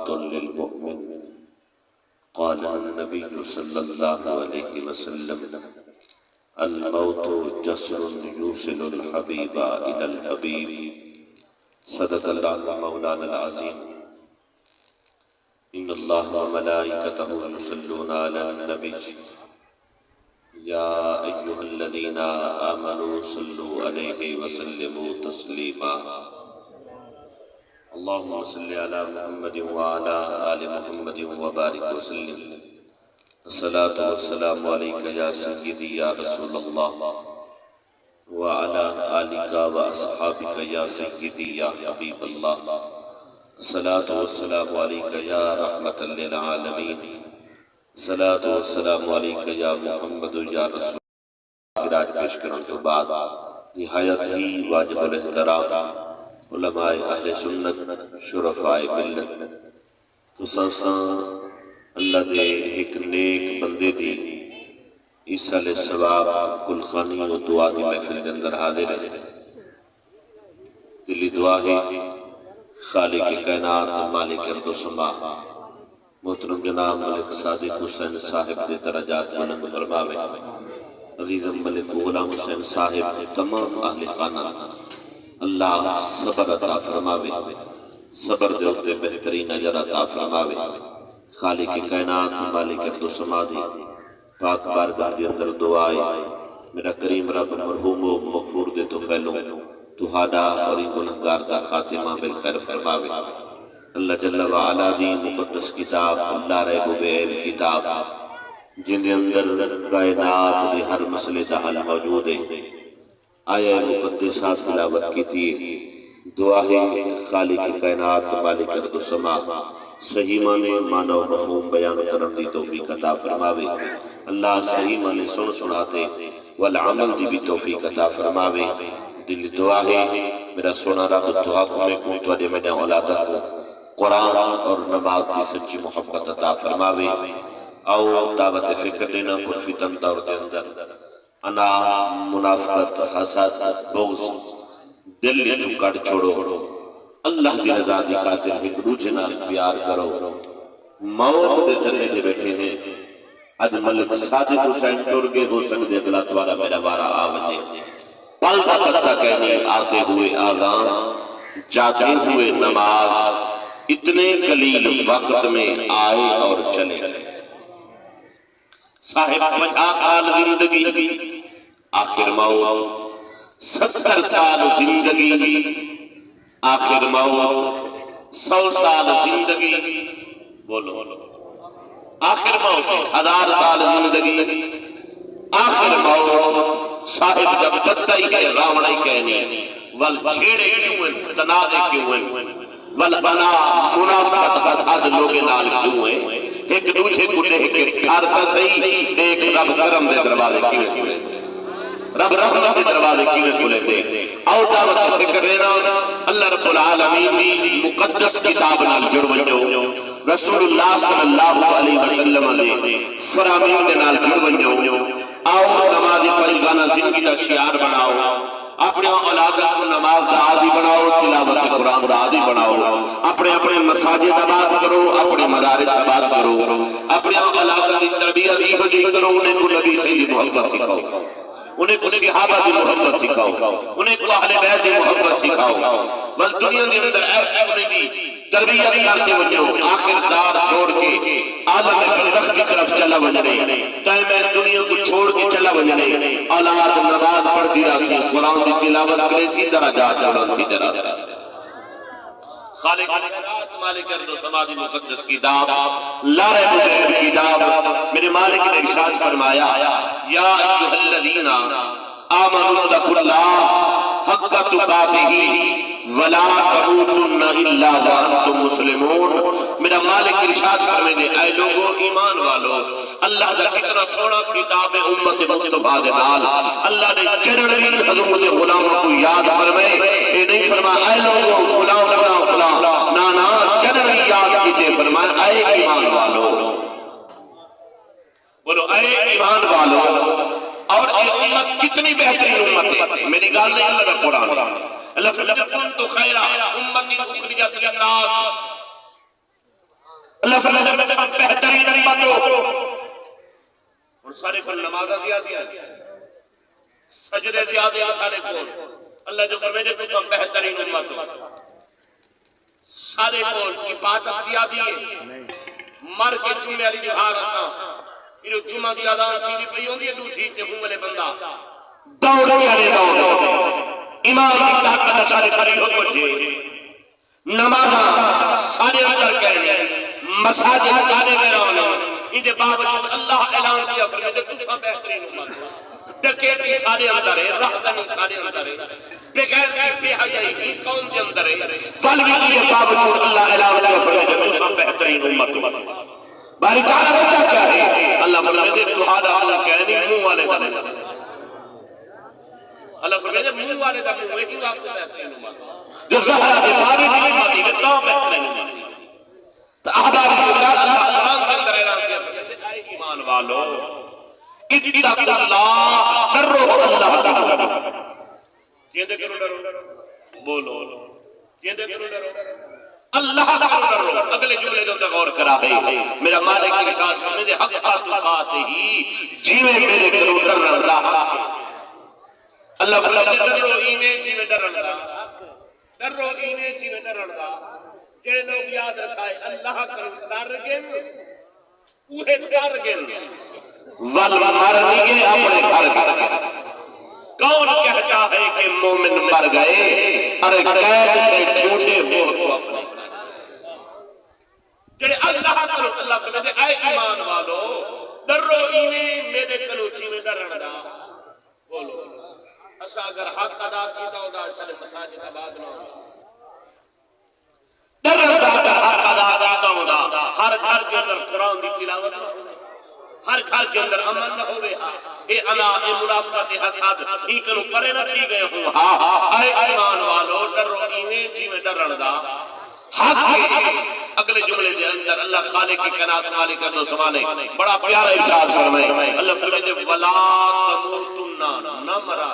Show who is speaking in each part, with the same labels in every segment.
Speaker 1: ورحمة للمؤمن. قال النبي صلى الله عليه وسلم: الموت جسر يوصل الحبيب إلى الحبيب. صدق الله مولانا العظيم. إن الله وملائكته يصلون على النبي يا أيها الذين آمنوا صلوا عليه وسلموا تسليما. اللهم صل على محمد وعلى آل محمد وبارك وسلم. الصلاة والسلام عليك يا سيدي يا رسول الله وعلى آلك وأصحابك يا سيدي يا حبيب الله. الصلاة والسلام عليك يا رحمة للعالمين. الصلاة والسلام عليك يا محمد يا رسول اللہ. خراج پیش کرنے کے بعد نہایت ہی واجب الاحترام علماء اہل سنت شرفاء ملت خصوصاً اللہ دے ایک نیک بندے دی ایسال ثواب گلخانی و دعا دی محفل کے اندر حاضر ہے. دلی دعا ہے خالق کائنات مالک ارض و سما محترم جناب ملک صادق حسین صاحب دے درجات بلند فرماوے. عزیزم ملک غلام حسین صاحب تمام اہل خانہ اللہ صبر عطا فرماوے. صبر دے ہوتے بہترین اجر عطا فرماوے. خالق کائنات مالک ارض و سما دی پاک بارگاہ دے اندر دعائے میرا کریم رب مرحوم و مغفور دے تو پھیلوں تہاڈا اور گنہگار دا خاتمہ بالخیر فرماوے. اللہ جل وعلا دی مقدس کتاب اللہ ریب و بیب کتاب جن دے اندر کائنات دے ہر مسئلے دا حل موجود ہے. آیہ مقدسات تلاوت کی تھی. دعا ہے خالق کائنات مالک ارض و سما صحیح معنی معنی و مفہوم بیان کرن دی توفیق عطا فرماوے. اللہ صحیح معنی سن سناتے والعمل دی بھی توفیق عطا فرماوے. دل دعا ہے میرا سونا رب دعا کو میں کون تو دے میں اولادہ کو قرآن اور نماز کی سچی محبت عطا فرماوے. او دعوت فکر دینا پر فتن دور دے اندر انا منافقت حسد بغض دل جو کٹ چھوڑو. اللہ کی رضا دی خاطر ایک دوسرے نال پیار کرو. موت دے دھرے دے بیٹھے ہیں اج ملک صادق حسین ٹر گئے ہو سکتے اگلا دوارا میرا بارا آوجے. پل دا پتہ کہنے آتے ہوئے آغان جاتے ہوئے نماز اتنے قلیل وقت میں آئے اور چلے. صاحب 50 سال زندگی آخر موت. 70 سال زندگی آخر موت. 100 سال زندگی بولو آخر موت. 1000 سال زندگی آخر موت. صاحب جب بدہ ہی کہ راوڑ ہی کہنی ول چھیڑے کیوں ہیں تنازے کیوں ہیں ول بنا منافقت فساد لوگے نال کیوں ہیں ایک دوسرے کو دیکھ کے پیار کا صحیح دیکھ رب کرم دے دروازے کیوں کھلے رب رحمت دے دروازے کیوں کھلے دے. او دعوت فکر لینا اللہ رب العالمین بھی مقدس کتاب نال جڑ ونجو. رسول اللہ صلی اللہ علیہ وسلم دے فرامین دے نال جڑ ونجو. آؤ نماز پنجگانہ زندگی دا شیار بناؤ. اپنے اولادت کو نماز دا عادی بناؤ. تلاوت قرآن دا عادی بناؤ. اپنے مساجد آباد کرو. اپنے مدارس آباد کرو. اپنے اولادت کی تربیت ہی کرو. انہیں کو نبی سے محبت سکھاؤ. انہیں کو صحابہ کی محبت سکھاؤ. انہیں کو اہل بیت کی محبت سکھاؤ. بس دنیا کے اندر ایسے انہیں کی تربیت کرتے ونجو. آخر دار چھوڑ کے عالم برزخ کی طرف چلا ونجنے. ٹائم ہے دنیا کو چھوڑ کے چلا ونجنے. اولاد نماز پڑھتی راسی قرآن کی تلاوت کرے سی درجات جوڑن کی طرح سے. خالق مالک ارض و سما دی مقدس کتاب لا ریب و بیب کتاب میرے مالک نے ارشاد فرمایا یا ایھا الذین آمنوا اتقوا اللہ حق تقاتہ ولا تموتن الا وانتم مسلمون. میرا مالک ارشاد فرمائے دے اے لوگو ایمان والو اللہ دا کتنا سونا کتاب امت مصطفیٰ دے نال اللہ نے جنرلی حضور دے غلاموں کو یاد فرمائے. اے نہیں فرمایا اے لوگو فلاں فلاں فلاں نا جنرلی یاد کیتے فرمایا اے ایمان والو. بولو اے ایمان والو. اور یہ امت کتنی بہترین امت ہے. میری گال نہیں اللہ کا قرآن لَكُنْتُ خَيْرَ أُمَّةٍ أُخْرِجَتْ لِلنَّاسِ اللہ صلی اللہ علیہ وسلم بہترین امت ہو. اور سارے کو نمازہ زیادہ سجدے زیادہ سارے کو اللہ جو فرمائے کہ تم بہترین امت ہو. سارے کو عبادت زیادہ ہے. مر کے جمعے علی جہار رکھا یہ جمعہ دی اذان تھی پئی ہوندی ہے دوسری تے ہوں والے بندہ دوڑ کے دوڑ امام کی طاقت سارے کھڑی ہو پہنچے. نمازاں سارے اندر کہنے مساجد سارے میں رونے ان دے باوجود اللہ اعلان کیا فرمائے تساں بہترین امت ہو. ڈکیتی سارے اندر ہے، راہزنی سارے اندر ہے، بغیر کی حیائی کی قوم کے اندر ہے، فلوی کے باوجود اللہ اعلان کیا فرمائے تساں بہترین امت ہو. باری تعالیٰ بچہ کیا ہے اللہ فرمائے تو آدھا اللہ کہنے منہ والے دا اللہ فرمائے منہ والے دا منہ ہے کیوں آپ کو بہترین امت ہو. جو زہرہ دے باری دی امت ہے تو بہترین امت ہے. تو احباب اللہ قرآن کے اندر اعلان کیا فرمائے اے ایمان والو اتقوا اللہ ڈرو اللہ کا. کہندے کرو ڈرو بولو کہندے کرو ڈرو اللہ کا ڈرو. اگلے جملے جو غور کرا ہے میرا مالک کے ساتھ سمجھے حق تقات ہی جیوے میرے کرو ڈر رہا. اللہ فرمائے ڈرو ایویں جیویں ڈرن دا ڈرو ایویں جیویں ڈرن دا. کہ لوگ یاد رکھائے اللہ کا ڈر گن اوہے ڈر گن ول مر گئے اپنے گھر گئے. کون کہتا ہے کہ مومن مر گئے؟ ارے قید سے چھوٹے وہ اپنے کہ اللہ کرو. اللہ فرمائے اے ایمان والو ڈرو ایویں میرے کلوچی میں ڈرن دا. بولو اسا اگر حق ادا کیتا ہوگا اسے مساجد آباد نہ ہوگا. ڈرن دا حق ادا کیتا ہوگا ہر گھر کے اندر قرآن دی تلاوت نہ ہوگی، ہر گھر کے اندر امن نہ ہوئے. اے انا اے منافقت اے حسد ای کنو کرے نہ تھی گئے ہوں. اے ایمان والو ڈرو ایویں جیویں ڈرن دا حق ہے. اگلے جملے دے اندر اللہ خالق کی کائنات مالک کا دو سمانے بڑا پیارا ارشاد فرمائے. اللہ فرمائے ولا تموتن نہ مرا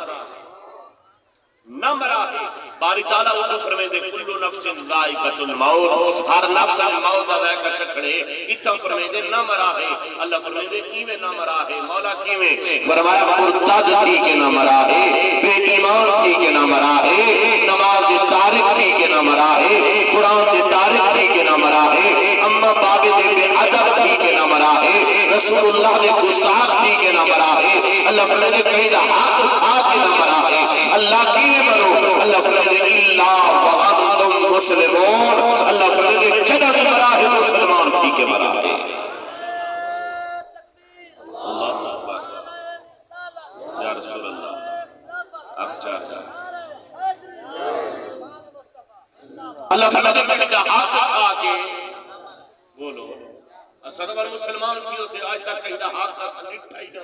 Speaker 1: نہ مرا ہے. باری تعالیٰ اردو فرمائے کل نفس ذائقۃ الموت ہر نفس موت کا ذائقہ چکھڑے. اتنا فرمائے نہ مرا ہے. اللہ فرمائے کیویں نہ مرا ہے مولا کیویں فرمایا مرتد تھی کہ نہ مرا ہے، بے ایمان تھی کہ نہ مرا ہے، نماز کے تارک تھی کہ نہ مرا ہے، قرآن کے تارک تھی کہ نہ مرا ہے، اما بابے دے بے ادب تھی کہ نہ مرا ہے، رسول اللہ نے گستاخ تھی کہ نہ مرا ہے. اللہ فرمائے کہیں دا حق کھا کے نہ مرا ہے. اللہ کیویں مرو؟ اللہ فرمائے الا وانتم مسلمون. اللہ فرمائے جدہ کے مرا ہے مسلمان تھی کہ مرا ہے. اللہ اکبر یا رسول اللہ اب جا اللہ فرمائے کہیں دا حق کھا کے بولو صدور مسلمان کیوں سے آج تک کہیں دا حق کا سنٹھا ہی نہ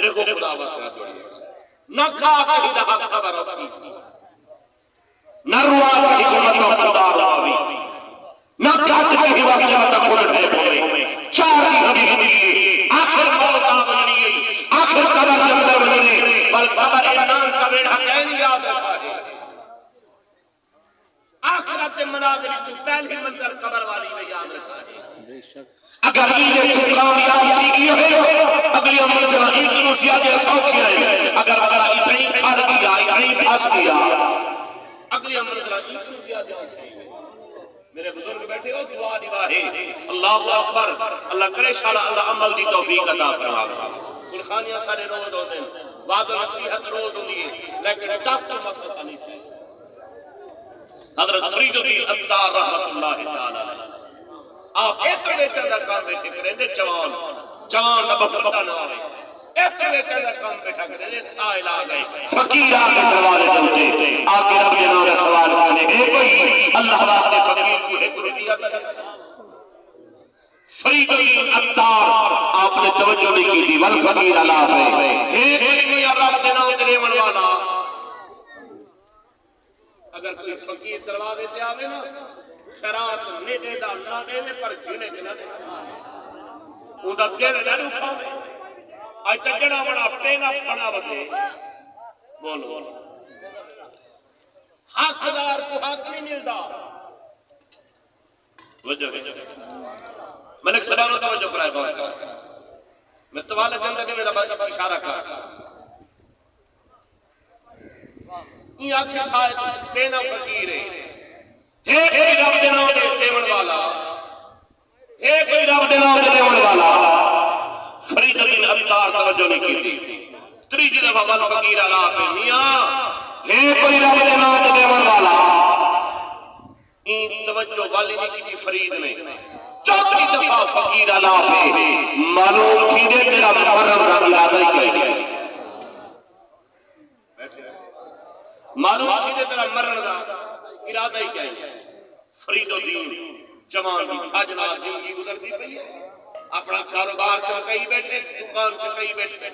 Speaker 1: دیکھو خدا وقت دوڑی نہ کھا کہیں دا حق خبر ہوتی نہ روا کہیں حکومت خدا ہوئی نہ کھات کہیں واسطہ خود ہے پھوڑے چار کی گھڑی گھڑی آخر موت آبنی گئی آخر قبر جمدر بنی بل قبر انان کا بیڑا کہیں یاد رکھا ہے. آخرت مناظر چو پہلی منظر قبر والی میں یاد رکھا ہے. اگر یہ چو کامیاب کی ہے اگلی منظر ایک نو زیادہ سو کیا ہے. اگر اللہ اتنی کھار کیا اتنی پھاس کیا اگلی منظر ایک نو زیادہ سو کیا. میرے بزرگ بیٹھے ہو دعا نواہے اللہ اکبر. اللہ کرے شاء اللہ عمل دی توفیق عطا فرما. قرخانیاں سارے روز ہوتے ہیں، وعد و نصیحت روز ہوتی ہے، لیکن ٹف تو مسئلہ نہیں ہے. حضرت فرید الدین عطار رحمت اللہ تعالی آپ ایک بیٹے دا کام بیٹھے کریں دے جوان نہ بہتا نہ ہوئے. ایک بیٹے دا کام بیٹھا کریں دے سائل آ گئے فقیر آگے دروازے دلتے آگے رب جنہوں نے سوال کرنے اے کوئی اللہ واسطے فقیر کو ایک روپیہ تک. فرید الدین عطار آپ نے توجہ نہیں کی تھی والفقیر اللہ ہے اے کوئی رب جنہوں تیرے من والا. اگر کوئی فقیر دروازے تے آوے نا خیرات نے دے دا نہ دے پر جنے کے نہ دے اون دا دل نہ رکھا اج تک جڑا بڑا پینا پڑا وتے بولو حقدار کو حق نہیں ملدا. ملک سبا نے توجہ کرائے گا میں توالے کے اندر کہ میرا بھائی اشارہ کر یہ آخر سائے پینا فقیر ہے کوئی رب دے نام دے دیون والا ہے کوئی رب دے نام دے دیون والا فرید الدین عطار توجہ نہیں کی تریجی دفعہ بل فقیر علا پہ میاں ہے کوئی رب دے نام دے دیون والا این توجہ والی نہیں کی فرید نے چوتھی دفعہ فقیر علا پہ معلوم کی دے تیرا مرم کا ارادہ ہی کہے معلوم کی دے تیرا مرم کا ارادہ ہی کہے فرید الدین جوان بھی حاجنہ زندگی گزرتی پئی ہے اپنا کاروبار چکئی بیٹھے دکان چکئی بیٹھے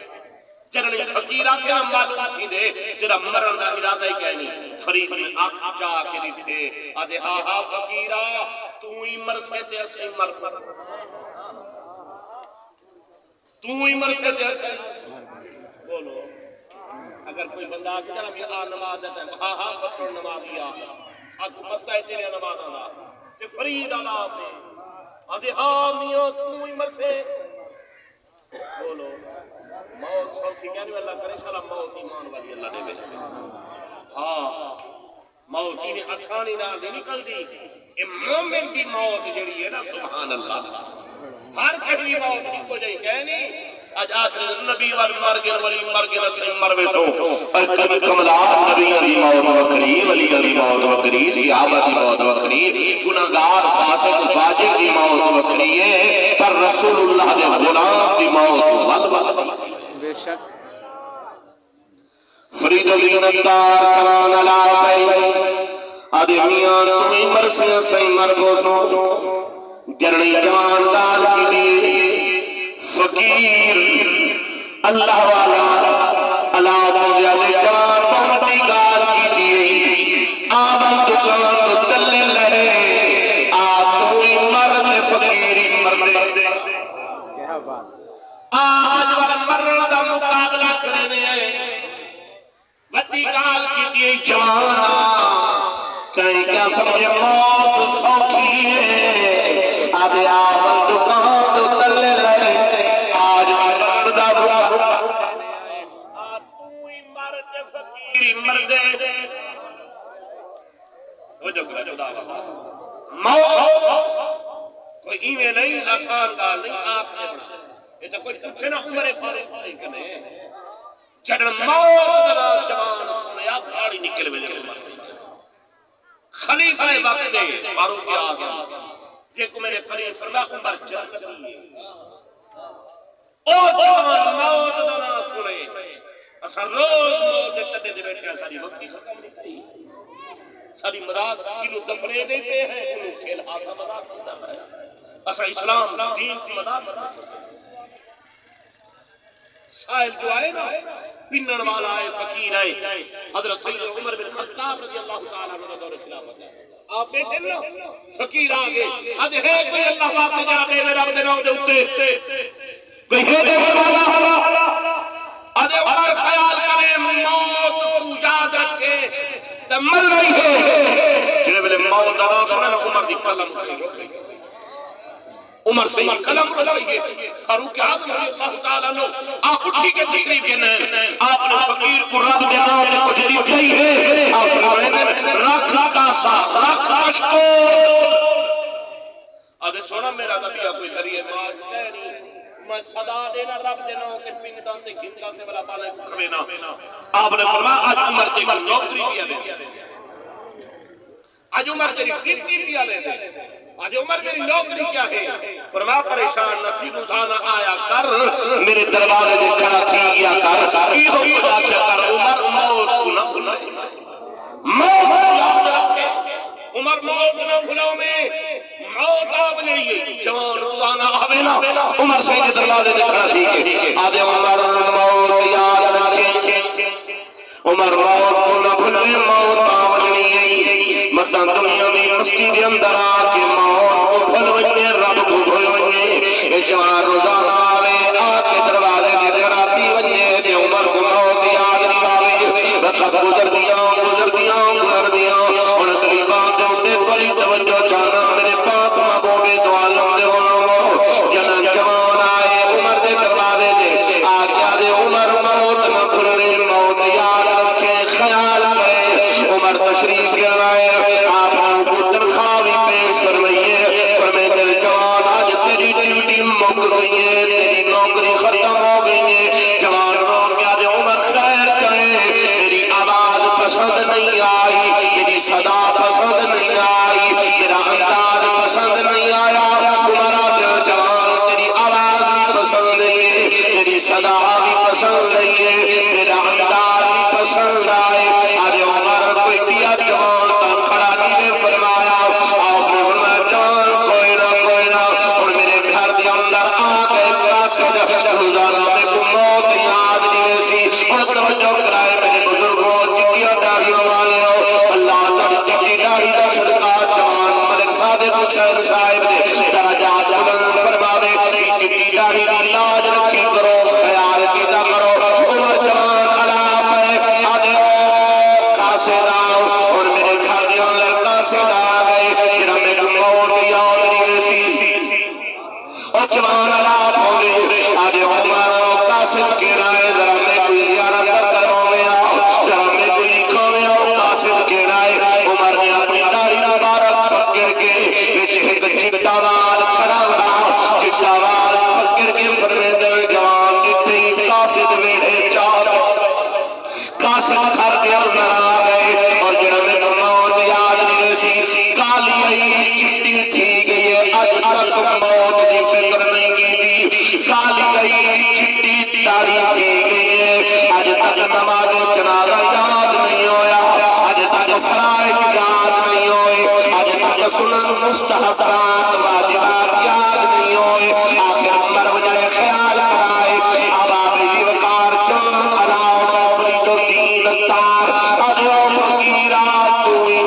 Speaker 1: جنرل فقیر آکے ہم معلوم تھی دے تیرا مرن دا ارادہ ہی کہنی فرید نے آنکھ جا کے دیکھے آدھے ہاں فقیرہ تو ہی مر سے تے اسے مر پر تو ہی مر سے تے اسے بولو اگر کوئی بندہ آکے جناب یہ نماز دیتا ہے ہاں پتر نماز دیا آکو پتہ ہے تیرے نماز آنا کہ فرید اللہ نے آدھے ہاں میاں تو ہی مر سے بولو موت سوکی کہنے اللہ کرے شاءاللہ موت ایمان والی اللہ نے ملے ہاں موت ہی نے آسانی نہ نکل دی اے مومن کی موت جڑی ہے نا سبحان اللہ ہر کبھی موت کو جائے کہنی آج آخر نبی والی مرگر رسل مروے سو کبھی کملات نبی علی موت وکری ولی علی موت وکری صحابہ دی موت وکری گناہگار فاسق فاجر دی موت وکری ہے پر رسول اللہ دے غلام دی موت ود بے شک فرید الدین عطار کران علا پہ آدھے میاں تمہیں مرسی سی مرگو سو گرنی جوان دال کی لیے فقیر اللہ والا اللہ کو زیادہ جوان بہتی گال کی دیئے آبا دکان تو تلے لہے آتوئی مرد فقیری مردے آج والا مرد دا مقابلہ کرنے آئے بہتی گال کی دیئے جوانا کہیں کیا سمجھے موت سوچی ہے آدھے آبا دکان تو تلے لہے مردے وجہ کرا جو دعویٰ موت کوئی ایمیں نہیں آسان گال نہیں آپ نے بڑھا یہ تو کوئی پوچھے نا عمر فاروق نہیں کرنے جڑن موت دنا جوان سنیا دھاڑی نکل میں عمر خلیفہ وقت فاروق آگیا یہ کو میرے قریب فرما عمر جنتی ہے او جوان موت دنا سنے اصلا روز موت تڑے دے بیٹھے ہیں ساری وقتی ختم نہیں تھی ساری مداد کلو دفنے دیتے ہیں انہوں کھیل آتا مداد کرتا ہے اصلا اسلام دین کی مداد کرتا ہے سائل جو آئے نا پنن والا آئے فقیر آئے حضرت سید عمر بن خطاب رضی اللہ تعالیٰ عنہ دور خلافت ہے آپ بیٹھے نا فقیر آگے آدھے ہے کوئی اللہ پاک سے جاتے میرا عبد نام دے اتے کوئی ہے دے والا آدھے عمر خیال کرے موت تو یاد رکھے تو مر رہی ہے جنہیں ملے موت داران سنے نا عمر دی قلم کھلی عمر سے قلم کھلی ہے فاروق اعظم رضی اللہ تعالیٰ نے آپ اٹھی کے تشریف کے نئے آپ نے فقیر کو رب کے نام نے کچھ نہیں اٹھائی ہے آپ نے رکھ کاسا رکھ مشکو آدھے سونا میرا نبی کوئی ذریعے معاذ ہے نہیں میں صدا دینا رب دینا کہ پنڈان تے گھنڈان تے والا پالے کھوینا آپ نے فرمایا آج عمر تیری نوکری دیا دے آج عمر تیری ڈیوٹی دیا لے دے آج عمر میری نوکری کیا ہے فرمایا پریشان نہ تھی گزانا آیا کر میرے دروازے میں کھڑا کیا کر عید و خدا کیا کر عمر موت کو نہ بھولا موت یاد رکھے عمر موت نہ بھولاؤ میں موت آپ لیے جوان روزانہ آوے نا عمر سے یہ دروازے میں کھڑا تھی آدھے عمر موت یاد رکھے عمر موت کو نہ بھولے موت آوے لیے مطلب دنیا میں مسجد اندر آکے موت کو بھول ونجے رب کو بھول ونجے جوان روزانہ آوے آکے دروازے میں کھڑا تھی ونجے دے عمر کو موت یاد نہیں آوے رقب گزر دیا ان قریبان دے اندے بڑی توجہ چاہنا میرے پاک صادق حسین صاحب نے درجات بلند فرماوے چٹی داڑھی دی لاج رکھی کرو خیال کیتا کرو عمر جوان علا پہ آدھے قاصد آؤ اور میرے گھر دے اندر قاصد آ گئے جنہاں میں موت دی آدری سی اور جوان علا پہنگے آدھے عمر قاصد کی رائے ذرا میں کوئی زیارت کرواؤں میں آؤ ذرا میں کوئی کھویں آؤ قاصد کی رائے عمر نے اپنی داڑھی مبارک پکڑ کے ایک چٹا وال کھڑا ہوا چٹا وال پکڑ کے فرمے دل جوان دیتے ہی قاصد ویڑے چاہت قاصد گھر کے اندر آ گئے اور جنہوں نے موت یاد نہیں سی کالی آئی چٹی تھی گئی ہے اج تک موت دی فکر نہیں کی تھی کالی آئی چٹی داڑھی تھی گئی ہے اج تک نماز جنازہ یاد نہیں ہویا اج تک فرائض یاد نہیں ہوئے اج تک سنن مستحبات واجبات یاد نہیں ہوئے آخر مر وجہ خیال کرائے اب آپ وقار چون علاؤ فرید الدین تار ادھو فقیرات تو ہی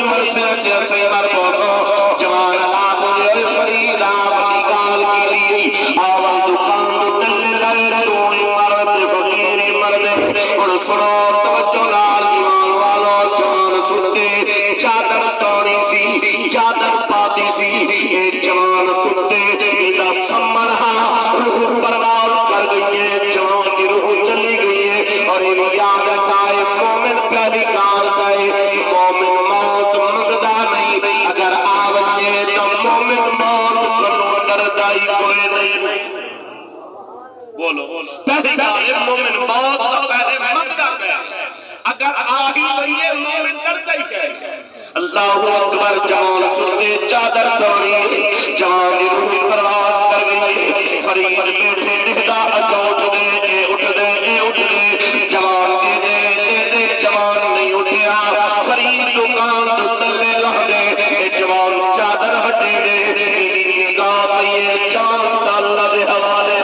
Speaker 1: مرسل سے مر بوسو جوان اللہ مجھے فرید آپ نکال کے لیے آوال دکان دو چلے لئے تو ہی مرد فقیری مرد اور سنو توجہ لال ایمان والو جوان سنتے چادر توڑی سی چادر پاتی سی ایک جوان سنتے ایدہ سمرہا روح پرواز کر گئی ہے جوان کی روح چلی گئی ہے اور یہ یاد رکھائے مومن پہلی کال گئے مومن موت مگدہ نہیں اگر آوجے تو مومن موت کنو ڈردائی کوئی نہیں بولو پہلی کال مومن موت تو پہلے مگدہ گیا اگر آہی بھئیے مومن ڈردائی کہے اللہ اکبر جوان سنتے چادر دوڑی جوان دی روح پرواز کر گئی فرید بیٹھے نہدہ اٹھ دے جوان دے جوان نہیں اٹھیا فرید دکان دو تلے لہ دے جوان چادر ہٹے دے نگاہ پئیے چاند اللہ دے حوالے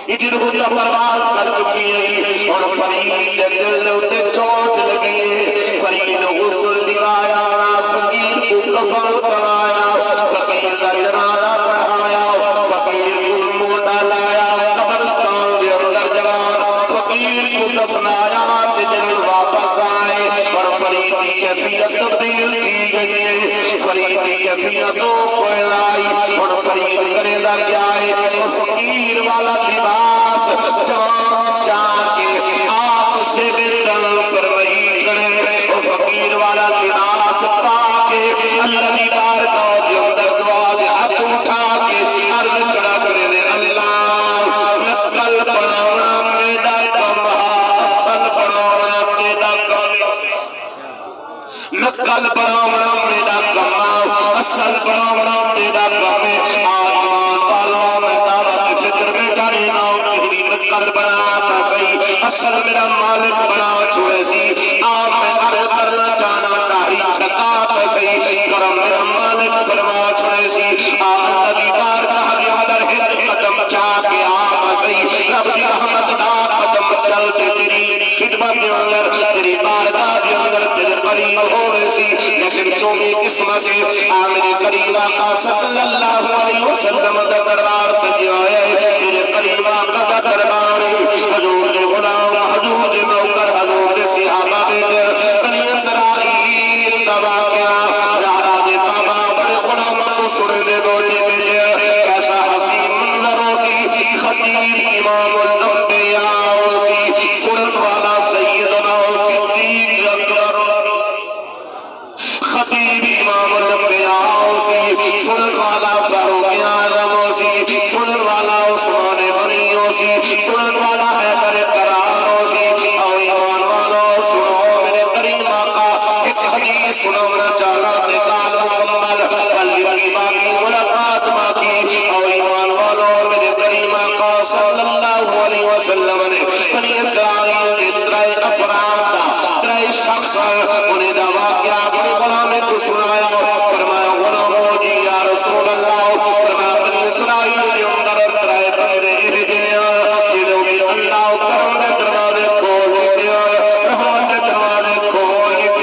Speaker 1: ادھر ہوتا پرواز کر چکی ہے اور فرید دل ہوتے چوٹ لگی ہے فرید غسل دلایا فقیر کو کفن پڑھایا فقیر کا جنازہ پڑھایا فقیر کو موٹا لایا قبرستان دے اندر جوان فقیر کو دفنایا دل واپس آئے اور فرید کی کیفیت تبدیل کی گئی ہے فرید کی کیفیتوں کو لائی اور فرید کرے دا کیا ہے اور فقیر والا لباس جوان چاہ کے آپ سے بندل فرمائی کرے اور فقیر والا لباس پاکے اللہ کی بارگاہ دے اندر دعا دے ہاتھ اٹھا کے عرض کرا کرے دے اللہ نقل بناونا میرا کم اصل بناونا میرا کم نقل بناونا میرا کم اصل بناونا میرا کم آمان والوں میں دعوت فکر میں ڈاری ناؤ میری نقل بناتا صحیح اصل میرا مالک بنا چھوڑے سی آپ میں عرض کرنا چاہنا داڑھی چھکاتا صحیح کرم میرا مالک فرما چھوڑے سی آپ نبی بارگاہ کے اندر ہند قدم چاہ کے آپ صحیح رب دی رحمت دا قدم چلتے تیری خدمت کے اندر تیری بارگاہ کے اندر تیرے قریب ہو رہے سی لیکن چومی قسمت آمین کریم آقا صلی اللہ علیہ وسلم دا دربار تجھے آئے تیرے قریب آقا دا دربار حضور دے غلام حضور دے موکر حضور دے صحابہ بیٹے بنی اسرائیل دا واقعہ رارا دے بابا بڑے غلام کو سنے دے بولے بیٹے کیسا حسین منظر سی خطیب امام الانبیاء سی سنن والا سیدنا صدیق اکبر خطیب امام الانبیاء سی سنن والا فاروق اعظم سی سنن والا عثمان غنی سی سنن والا حیدر قرار سی او ایمان والو سنو میرے کریم آقا ایک حدیث سنو نہ چالا نکال مکمل بلی کی باقی ملاقات باقی او ایمان والو میرے کریم آقا صلی اللہ علیہ وسلم نے بنی اسرائیل کے ترائے افراد ترائے شخص انہیں دا واقعہ اپنے غلام کو سنایا فرمایا غلامو جی یا رسول اللہ فرمایا بنی اسرائیل کے اندر ترائے بندے جنیا جنہوں نے اللہ کرم دے دروازے کھول دیا رحمت دے دروازے کھول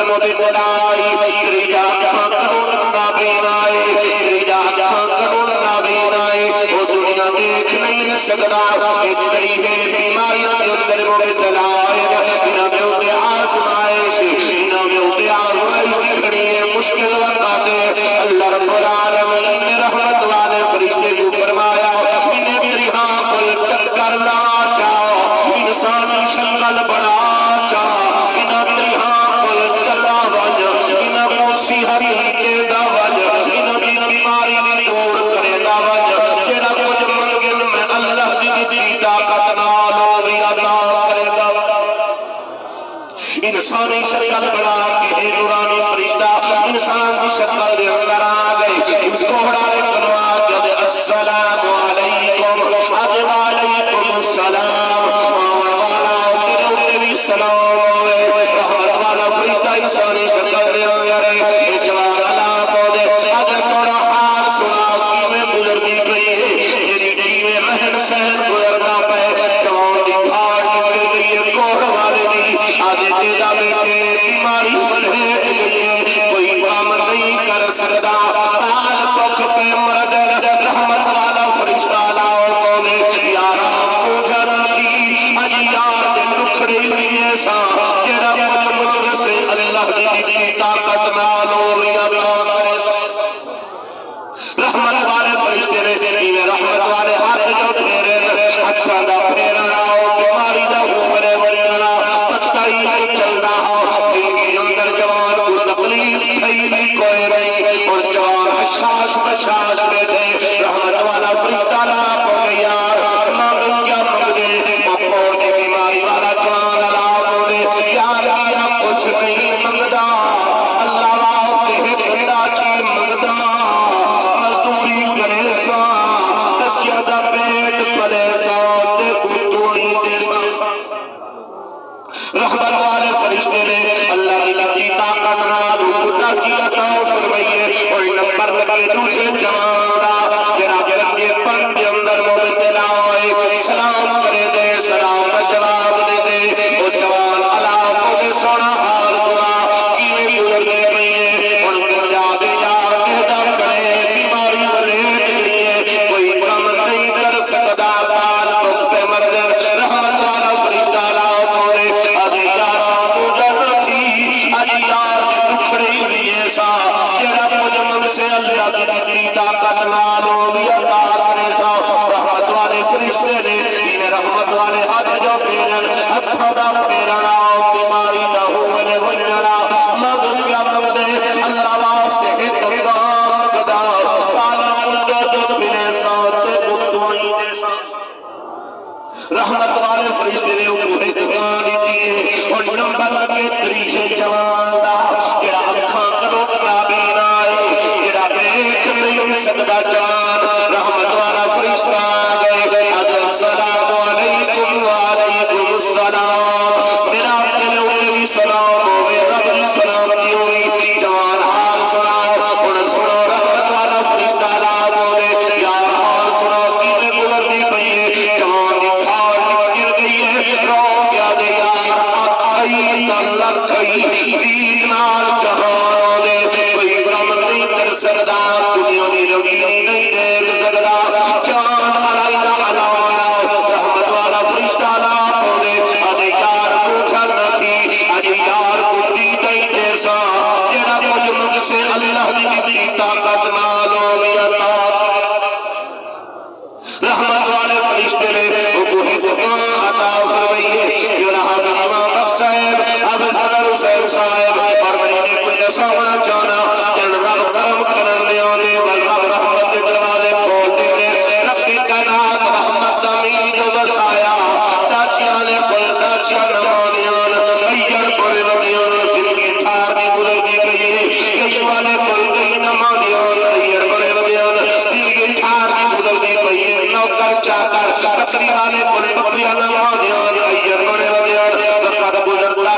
Speaker 1: موتے تلائی تیری جاکھاں کنون نابین آئے تیری جاکھاں کنون نابین آئے وہ دنیا دیکھ نہیں سکتا اتنی ہے بیماریاں کے اندر موتے تلائی انہاں میں ہوتے آزمائش انہاں میں ہوتے آزمائش کی کھڑی ہے مشکل وقت اللہ رب العالمین نے رحمت والے فرشتے کو فرمایا انہیں تیری ہاں کو چکر لا چاہو انسانی شکل بنا چاہو انہیں تیری ہاں کو چلا وج انہیں کو صحت ہی دا وج انہیں دی بیماری بھی دور کرے دا وج جیڑا کچھ منگل میں اللہ دی طاقت نال ہوئی عطا کرے دا انسانی شکل بنا کے نورانی فرشتہ انسان کی شکل دے اندر آ گئے کوہڑا نے کنوا کے السلام علیکم عجب علیکم السلام آمن والا تیرے اتے بھی سلام ہوئے رحمت والا فرشتہ انسانی شکل دے اندر جوان اللہ پودے اگر سونا حال سنا کی میں گزرتی گئی ہے تیری گئی میں رہن سہن گزرنا پہ جوان دی پھاڑ نکل گئی ہے کوہڑ والے دی آدھے تیرا بیٹے بیماری ملہٹ گئی ہے کوئی کام نہیں کر سکتا آل پک پہ مرد رحمت والا فرشتہ لاؤ نے یارا پوچھا نبی اجی یار دے نکھڑی ہوئی ایسا جیڑا مجھ سے اللہ دی طاقت نالو ریا رحمت والے فرشتے نے انہیں رحمت والے ہاتھ جو پھیرے ہاتھاں دا پھیرنا بیماری دا ہوئے ورننا پتہ ہی نہیں چلنا زندگی اندر جوان کو تکلیف تھی بھی کوئی نہیں اور جوان حشاش بشاش بیٹھے رحمت والا فرشتہ لا پوگے یار مانگ کیا مانگ دے مکوڑ کی بیماری والا جوان لا پوگے یار کیا کچھ نہیں مانگدا اللہ واسطے بندہ چی مانگدا مزدوری کرے سا بچہ دا پیٹ پلے سا تے کتوئی دے سا رحمت والے فرشتے نے اللہ کی طاقت نال خدا کی عطا فرمائیے اور نمبر لگے دوسرے جوان دا تیرا کے پن کے اندر مبتلا ہوئے سلام کرے دے سلام کا جواب دے دے وہ جوان علاقوں کے سونا حال سنا کیویں گزرنے پئیے ان کو جا دے یار کہدا کرے بیماری ولیٹ گئی ہے کوئی کام نہیں کر سکتا بال بک پہ مرد رحمت والا فرشتہ لاؤ نے آدھے یارا مجھے تھی آدھی یار ٹکڑی ہوئی ایسا جیڑا مجھے من سے اللہ کی طاقت نالو بھی عطا کرے سا رحمت والے فرشتے نے انہیں رحمت والے ہاتھ جو پھیرن ہتھوں دا پھیرنا بیماری دا ہوئے ونجنا مغل کیا مغدے اللہ واسطے ہے گنگا مغدا پالا مندے جو پھلے سا تے گدوئی دے سا رحمت والے فرشتے نے انہیں دکانی دیئے اور نمبر لگے تریشے جوان دا جڑا اکھاں کرو نابین آئے جڑا دیکھ نہیں سکتا جوان رحمت والا فرشتہ آگئے السلام علیکم وعلیکم السلام میرا دل انہیں بھی سلام ہوئے رب جی سلام کی ہوئی جوان حال سناؤ انہیں سنو رحمت والا فرشتہ لاب ہوئے یار حال سناؤ کی میں گزرنی پئیے جوان دی پھاڑ نکل گئی ہے رو کیا دے یار اکھئی تلک کئی دید نال جہانوں دے کوئی برم نہیں کر سکتا دنیا دی رگینی نہیں دیکھ سکتا جان علائی دا علاوہ رحمت والا فرشتہ لاپ ہونے آدھے یار پوچھا نہ تھی آدھے یار کتی دائی دیسا جیڑا مجھ مجھ سے اللہ دی طاقت نالو بھی عطا رحمت والے فرشتے نے کوئی دکان عطا فرمائیے یہ حاضر امام صاحب حافظ حضر حسین صاحب اور میں نے کوئی نسامنا چانا جن رب کرم کرن لے آنے والرب رحمت دے دروازے کھول دے دے رب کی کائنات رحمت دمی جو بسایا داچیاں نے کوئی داچیاں نمانیان ایئر پڑے ودیان زندگی ٹھار دی گزر دی گئی کئی والے کوئی گئی نمانیان ایئر پڑے ودیان زندگی ٹھار دی گزر دی گئی نوکر چاکر بکری والے کوئی بکریاں نمانیان ایئر پڑے ودیان وقت گزرتا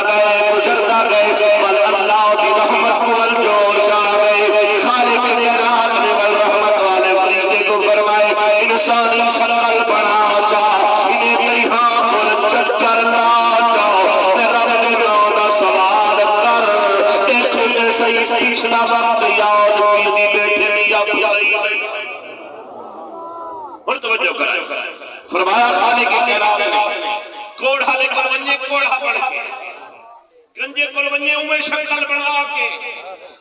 Speaker 1: گئے بل اللہ کی رحمت کو جوش آ گئے خالق کائنات نے بل رحمت والے فرشتے کو فرمائے انسانی شکل بنا چاہ انہیں میری ہاں پر چکر لا چاہ رب نے نونا سوال کر صحیح پچھلا وقت یاد کی بیٹھے میاں بھائی اور توجہ کرائے فرمایا خالق کی کہنا نے کوڑھا لے کر ونجے کوڑھا پڑھ کے گنجے کول ونجے اوے شکل بنا کے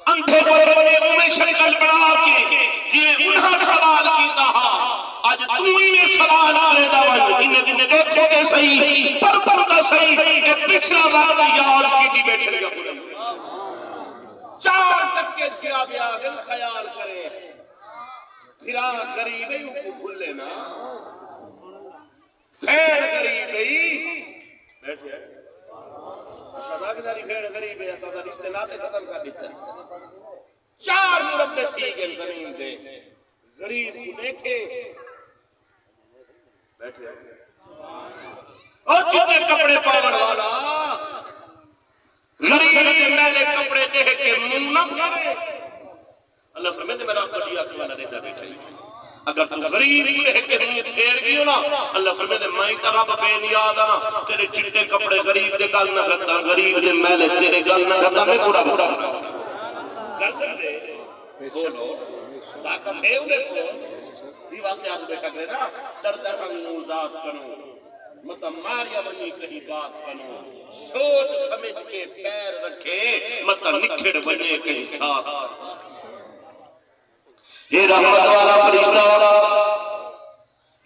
Speaker 1: اندھے کول ونجے اوے شکل بنا کے جویں انہاں سوال کیتا ہا اج تو ہی میں سوال کرے دا ون انہیں دیکھو تے صحیح پر دا صحیح کہ پچھلا وقت یاد کی بیٹھے گا چار سکے سیا بیا دل خیال کرے پھرا غریب ہی کو بھولے نا پھیر غریب ہی بیٹھے صداقتاری پھیر غریب ہے صدا رشتے ناتے ختم کر دیتا چار مربع تھی گئے زمین دے غریب کو دیکھے بیٹھے اور چکے کپڑے پاون والا غریب کے میلے کپڑے دیکھ کے منہ نہ پھرے اللہ فرمائے میرا خودیا کھوانا دیتا بیٹھا ہی اگر تو غریب دیکھ کے منہ پھیر گئی ہو نا اللہ فرمائے میں تا رب بے نیاز نا تیرے چٹے کپڑے غریب دے گل نہ کرتا غریب دے میلے تیرے گل نہ کرتا میں پورا کر سکتے بولو طاقت ہے انہیں کو بھی واسطے آج بیٹھا کرے نا در در ہم ذات کنو مطا ماریا بنی کہیں بات کنو سوچ سمجھ کے پیر رکھے مطا نکھڑ بنے کہیں ساتھ یہ رحمت والا فرشتہ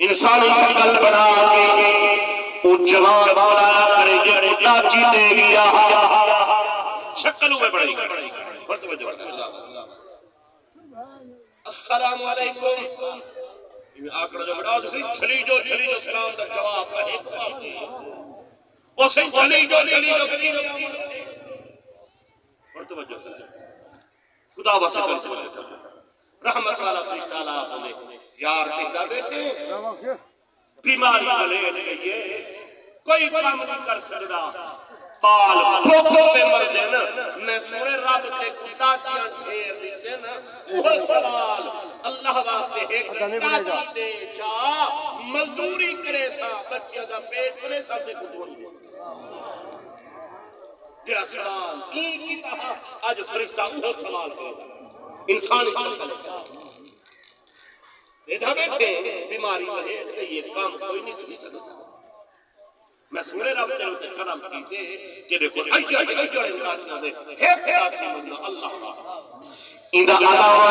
Speaker 1: انسانی شکل بنا کے ان جوان بنایا کرے یہ مدہ چیتے گیا شکلوں میں بڑھائی فرد میں جوان السلام علیکم آکڑا جو بڑھاؤ جسی چھلی جو سلام دا جواب کا ایک بات اسے چھلی جو فرد میں جوان خدا واسے کرتے رحمت والا فرشتہ اللہ بولے یار کہتا بیٹھے بیماری بلے لئے کوئی کام نہیں کر سکتا پال بھوکوں پہ مر دینا میں سوئے رب تے کٹاچیاں ٹھیر لیتے نا وہ سوال اللہ واسطے ایک کٹاچی دے جا مزدوری کرے سا بچیاں دا پیٹ کرے سا دے کٹون جڑا سوال این کی کہا آج فرشتہ وہ سوال کرے انسانی شکل ادھا بیٹھے بیماری بہے یہ کام کوئی نہیں تھی سکتا میں سورے رب چلو تے قدم کیتے کہ دیکھو ایجڑے انسان دے ہے پھراسی مندہ اللہ اندہ علاوہ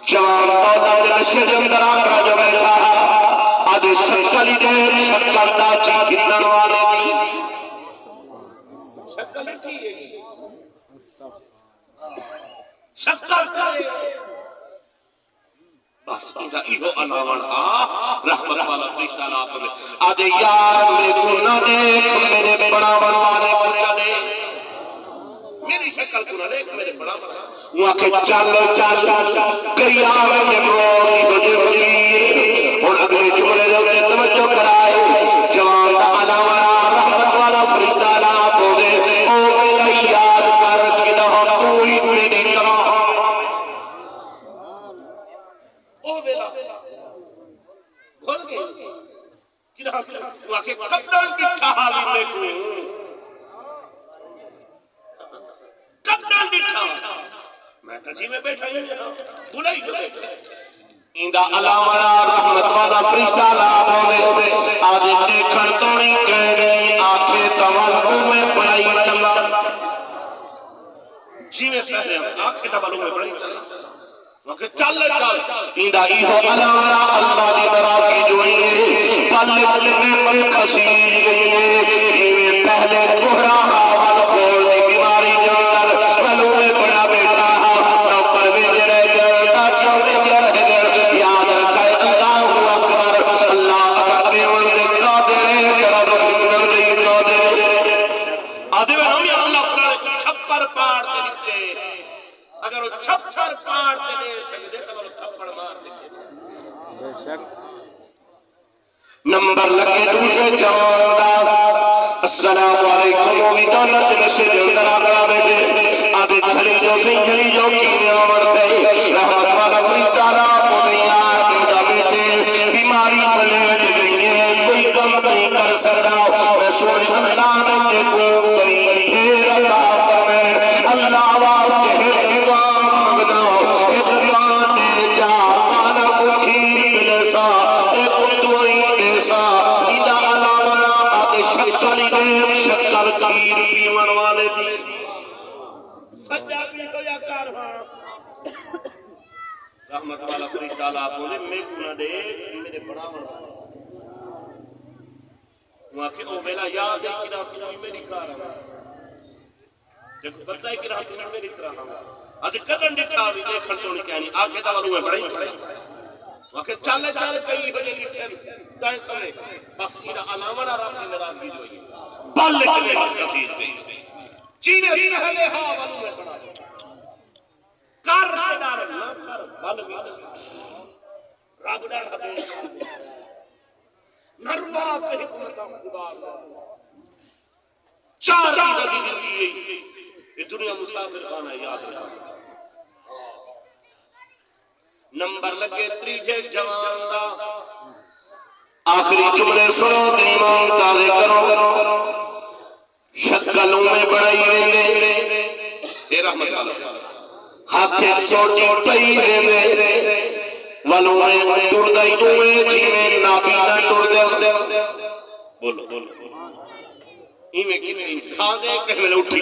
Speaker 1: جوان پودا دے نشے دے اندر آکڑا جو بیٹھا آدھے شکلی دے شکل دا چی کتنان والے دی شکل کی ہے شکر کرے بس ایدہ ایہو علاوان رحمت والا فرشتہ اللہ پر آدھے یار میرے گناہ دیکھ میرے بڑا بنوانے کو چلے میری شکل گناہ دیکھ میرے بڑا بنوانے وہاں کہ چل کئی آوے جبروی بجے بگیر اور اگلے جملے دے توجہ کرائے جوان علاوان رحمت والا فرشتہ اللہ پر او میرا یاد کر کہ نہ تو ہی میری طرح بھول گئے کہ قبرن بٹھا حالی میں کو قبرن بٹھا میں تجھی میں بیٹھا ہی بھولا ہی جو بیٹھا اندہ علامہ رحمت والا فرشتہ لابھولے آدھے دیکھن تو نہیں کہنی آنکھیں تولو میں بڑائی چلا جی میں پہلے آنکھیں تولو میں بڑائی چلا چل ایدہ ایہو علاوہ اللہ دی برا کی جوئیے پلت میں خسیج گئیے ایویں پہلے کوہرا حاول کھول دی بیماری جاندر ولوے بڑا بیٹا نوکر میں جرے جاندہ چوڑے جرے گر یاد رکھائے اللہ اکبر اللہ اکبر وردے قادرے جرد فکر دی قادرے آدھے میں ہم یا اللہ فلانے چھپر پاڑ دے لیتے اگر وہ چھپر پاڑ دے لے سکتے تو وہ تھپڑ مار دے نمبر لگے دوسرے چواندہ السلام علیکم وی دولت نشے جلدر آقا بیٹے آدھے چھلی جو سنجھلی جو کینے عمر تھے رحمت والا فرشتہ راپو نیار بیٹا بیٹے بیماری پلیٹ گئی ہے کوئی کم نہیں کر سکتا رسول اللہ نے کو گئی پھر اللہ فرمائے اللہ واسطے دعا منگنا ایک لانے چا مانا کھیر ملے سا ایک دعائی دے سا ایدہ علاوہ آتے شکل دے شکل کھیر پیمن والے دی سجا بھی تو یا کارواں رحمت والا فرشتہ اللہ بولے میں گناہ دے میرے بڑا ورنہ وہاں کہ او بیلا یاد ہے کہ راہ میری کارواں جب پتہ ہے کہ راہ میری کارواں آج قدم دکھا بھی دیکھن تو نہیں کہنی آگے دا والوں میں بڑا ہی وہاں کہ چالے کئی بجے لٹھن دائیں سمیں بس ایدہ علامہ رب سے نراضگی جو ہے بل چلے کثیر گئی چینے پہلے ہاں والوں میں بڑا کر کے دارن نہ کر بل بھی رب ڈر حدیث نروا پہ حکمتہ خدا چار زندگی زندگی ہے یہ دنیا مسافر خانہ یاد رکھا نمبر لگے تریجے جوان دا آخری جملے سنو دیمان تازے کرو شکلوں میں بڑائی ویندے اے رحمت اللہ ہاتھے سوچی پئی ویندے والوں میں ٹردائی دوئے جیویں نابینا ٹردے بولو ایویں کتنی کھا دے کہ میں اٹھی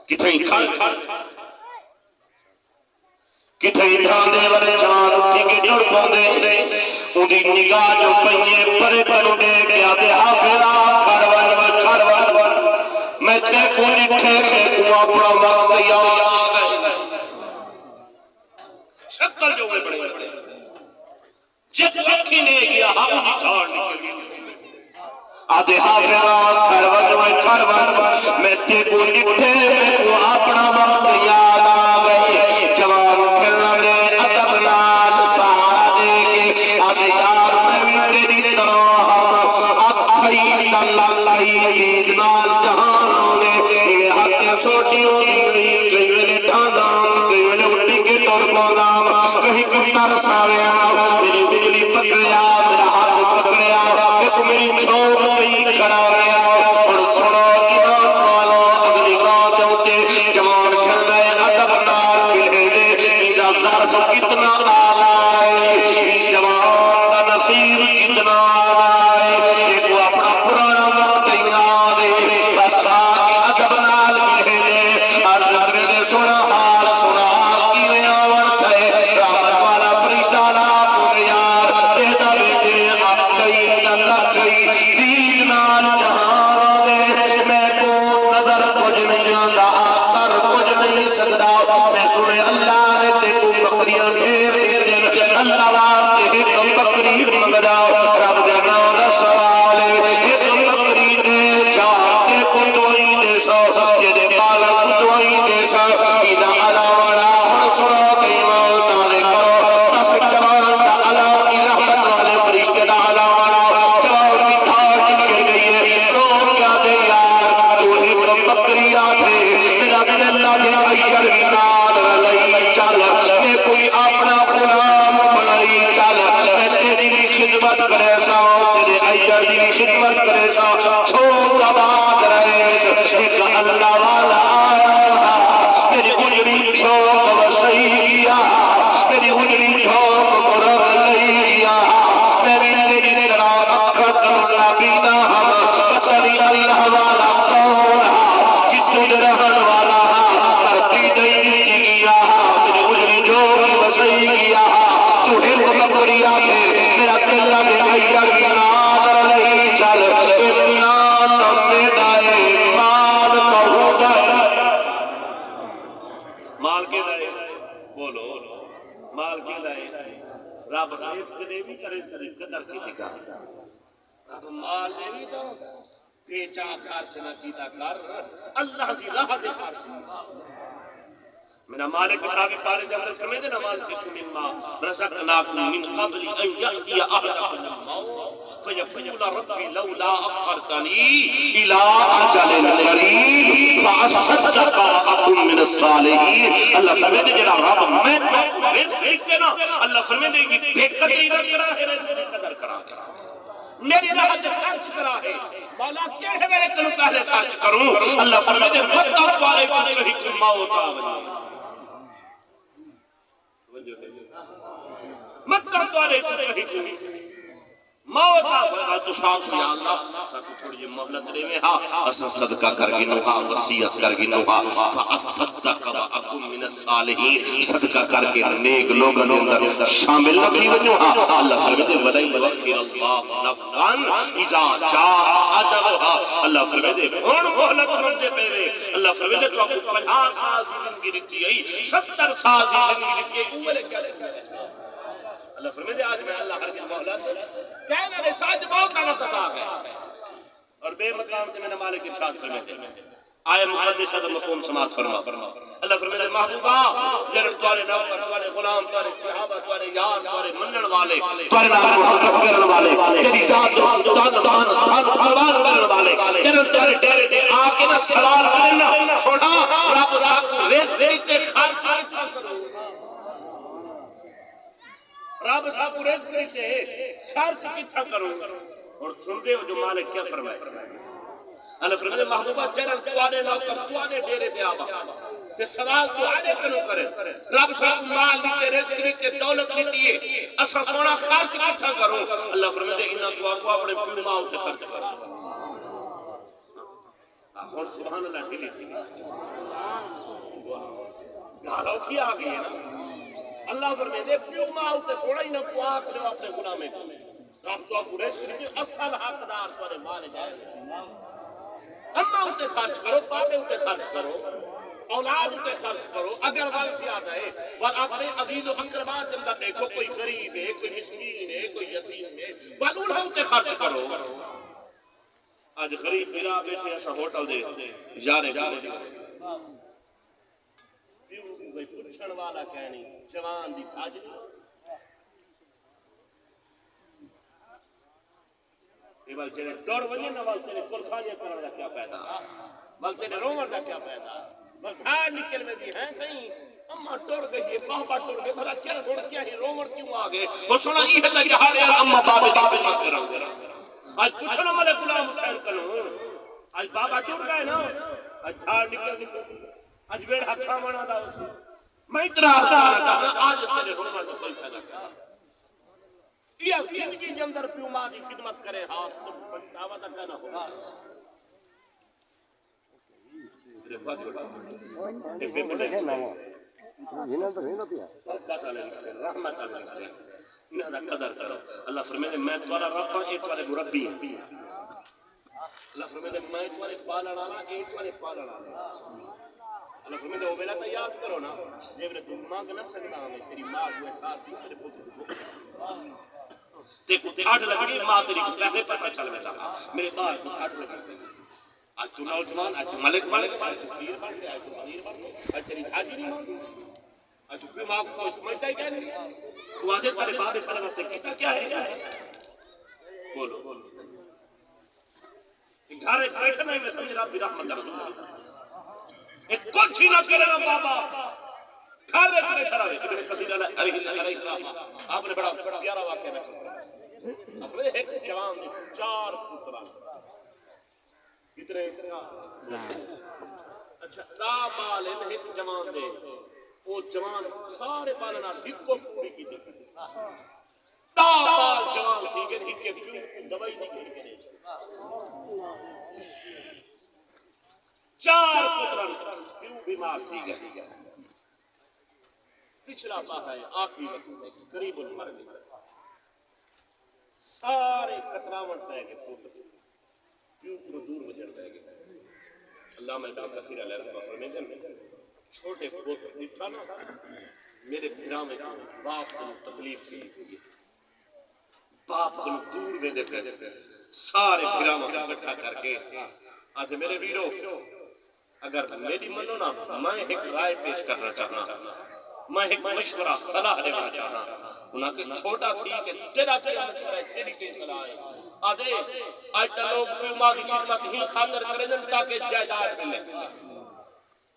Speaker 1: کتنی کھا کتنی دھاندے والے جوان اٹھی کی جڑ پاندے اندھی نگاہ جو پہنے پرے پرے کیا دے حافظہ کھڑوان میں تے کو نکھے میں کو اپنا وقت یاد آگئے شکل جو میں بڑے جت رکھی نے گیا ہاں نکھار نکلی آدھے حافظہ کھڑوان میں تے کو نکھے میں کو اپنا وقت یاد آگئے جوان پھرنا دے ادب نال سہارے کے آدھے یار میں بھی تیری طرح اکھائی نلائی دید نال جہانوں نے انہیں ہاتھیں سوٹیوں دی گئی کئی میں ڈھانام کئی میں اٹھی کے طور پونام کہیں کتر ساویا میری بجلی پکڑیا میرا ہاتھ پکڑیا ایک میری چھوڑ گئی کھڑا گیا اور چھوڑو ایمان والو اگلی گاہ جوتے جوان کھل گئے ادب نال ملے دے میرا ظرف کتنا آلہ ہے جوان کا نصیب کتنا آلہ ہے ایک وہ اپنا پرانا وقت یاد ہے بس آگے ادب نال ملے دے عرض کرے دے سنا حال سنا کی میں آورت ہے رحمت والا فرشتہ آپ نے یار دیتا بیٹے اکھئی نلکھئی دید نال جہاں دے میں کو نظر کچھ نہیں آندا کر کچھ نہیں سکدا میں سنے اللہ نے تے کو بکریاں پھیر دیتے اللہ واسطے ایک بکری منگدا رب دے نام دا سوال ایک بکری دے چار تے کو دوئی دے سو جدے بالا کو دوئی دے سو ایدہ علاوہ ہر سنو قیمان تالے کرو نفق جوان دا علاوہ کی رحمت والے فرشتے دا علاوہ جوان کی دھار گر گئی ہے روح کیا دے یار تو ایک بکری آتے میرا دل اللہ دے ایشر کی نال رلائی چل میں کوئی اپنا غلام بنائی چل میں تیری خدمت کرے سا تیرے ایشر کی خدمت کرے سا چھوڑ آباد رہے ایک اللہ والا آیا میری اجڑی شوق وسیع کیا میری اجڑی شوق قرب لئی کیا میں بھی تیری طرح اکھت نبینا ہم پتہ نہیں اللہ والا کون کہ تجھ رہن والا کرتی دئی گیا میری اجڑی شوق وسیع کیا تو ہے وہ بکری آتے میرا دل میں ایار کی نادر نہیں چل اتنا تم دائے مال کہو مال کے دائے بولو مال کے دائے رب رزق دے بھی سرے قدر کی دکھا رب مال دے بھی تو پیچا خرچ نہ کیتا کر اللہ دی راہ دے خرچ میرا مالک کتابی پارے جاندر فرمائے دے نماز سکو مما رزقناکم من قبل ان یأتی احدکم الموت فیقول ربی لولا اخرتنی الى اجل قریب فاصدق واکن من الصالحین اللہ فرمائے دے جڑا رب میں رزق دیتے نا اللہ فرمائے دے یہ بے قدری نہ کرا ہے رزق قدر کرا میری راہ جو خرچ کرا ہے مولا کیڑے ویلے تینوں پہلے خرچ کروں اللہ فرمائے مت والے کو کہیں کوئی موت آ مت والے کو کہیں کوئی موت آ تو ساتھ یا اللہ ساتھ تھوڑی جی مہلت دے میں ہاں اساں صدقہ کر گنو ہاں وصیت کر گنو ہاں فاصدق واکن من الصالحین صدقہ کر کے نیک لوگوں کے اندر شامل نہ تھی ونجو ہاں اللہ فرماتے ولا یؤخر اللہ نفسا اذا جاء اجلها اللہ فرماتے ہن مہلت من دے پے اللہ فرماتے تو کو 50 سال زندگی دتی ہے 70 سال زندگی دتی ہے عمر کیا اللہ فرماتے آج میں اللہ ہر کی مہلت کہنا دے ساتھ بہت نہ سکا گئے اور بے مقام سے میں نے مالک ارشاد فرماتے آئے مقدسہ تو مقوم سماعت فرما اللہ فرماتے محبوبہ جنر توارے نوکر توارے غلام توارے صحابہ توارے یار توارے منن والے توارے نام محبت کرن والے تیری ذات و دان مان قربان کرن والے جنر توارے ڈیرے دے آکے نہ سوال کرنا سونا رب صاحب ریس تے خرچ کرو رب صاحب ریس تے خرچ کتھا کرو اور سن دے جو مالک کیا فرمائے اللہ فرمائے محبوبہ جنر توارے نوکر توارے ڈیرے دے آبا تے سوال تو آنے کنو کرے رب صاحب مال دیتے رزق دیتے دولت دیتی اسا سونا خرچ کتھا کرو اللہ فرمائے انہاں تو آپ اپنے پیو ماں تے خرچ کرو اور سبحان اللہ کی لیتی گھاروں کی آگئی ہے نا اللہ فرمائے پیو ماں تے سونا ہی نہ کو آکھ لو اپنے گناہ میں رب تو آپ ریس دیتے اصل حقدار پر مانے جائے اما اتے خرچ کرو باپے اتے خرچ کرو اولاد اتے خرچ کرو اگر وال زیادہ ہے وال اپنے عزیز و اقربات اندر دیکھو کوئی غریب ہے کوئی مسکین ہے کوئی یتیم ہے وال انہاں اتے خرچ کرو آج غریب بنا بیٹھے ایسا ہوٹل دے جارے کوئی پوچھن والا کہنی جوان دی حاجت بل تیرے ڈور ونجے نہ بل تیرے قرخانیاں کرنے کا کیا پیدا بل تیرے رومر کا کیا پیدا بل دھار نکل میں دی ہیں صحیح اما ٹوڑ گئی ہے بابا ٹوڑ گئی بھلا کیا ٹوڑ کیا ہے رومر کیوں آگے وہ سنا یہ ہے کہ ہارے اما بابے دی بات کر رہا ہوں آج پوچھنا ملے غلام حسین کنو آج بابا ٹوڑ گئے نا آج دھار نکل آج ویڑ ہتھا منا دا اسے میں اتنا آسان چاہتا آج تیرے رومر کا کوئی پیدا کیا یہ زندگی کے اندر پیو ماں کی خدمت کرے ہاتھ تو پچھتاوا تک نہ ہوگا اللہ فرمائے میں تمہارا رب ہوں ایک تمہارے مربی ہیں اللہ فرمائے میں تمہارے پالن آنا ایک تمہارے پالن آنا اللہ فرمائے وہ بیلا تو یاد کرو نا جب نے تم مانگ نہ سکنا ہمیں تیری ماں ہوئے ساتھ ہی تیرے پوتر دیکھو ٹھاٹ لگی ماں تیری کو پہلے پتہ چل میں تھا میرے باہر کو ٹھاٹ لگی آج تو نوجوان آج تو ملک بن گئے آج تو پیر بن گئے آج تو پیر بن گئے آج تیری حاجی نہیں مانگی آج تو ماں کو کوئی سمجھتا ہی کیا نہیں تو آدھے سارے بابے سارے وقت کتا کیا ہے بولو گھر ایک بیٹھنا ہی میں سمجھ رہا بھی رحمت اللہ ایک کچھ ہی نہ کرے نا بابا گھر ایک بیٹھا رہے ابن قصیر علیہ آپ نے بڑا پیارا واقعہ میں اپنے ایک جوان نے 4 پتران کتنے اچھا دا مال ہے ایک جوان دے وہ جوان سارے پالنا ہکو پوری کی تھی دا مال جوان تھی کہ ہکے پیوں دوائی نہیں کی 4 پتران پیوں بیمار تھی گئے پچھلا پاہا ہے آخری وقت میں قریب مر گئے سارے کتراون پہ گئے پوتر کیوں کو دور وجڑ پہ گئے اللہ میں ڈاکٹر کثیر علیہ رحمہ فرمائے میں چھوٹے پوتر اٹھا نا میرے بھرا میں باپ کو تکلیف کی باپ کو دور میں دے پہ سارے بھرا میں اکٹھا کر کے آج میرے ویرو اگر میری منو نا میں ایک رائے پیش کرنا چاہنا میں ایک مشورہ صلاح دینا چاہنا انہاں کہ چھوٹا تھی کہ تیرا کیا مشورہ ہے تیری کی صلاح ہے آدھے آج تا لوگ پیو ماں کی خدمت ہی خاطر کریں تاکہ جائیداد ملے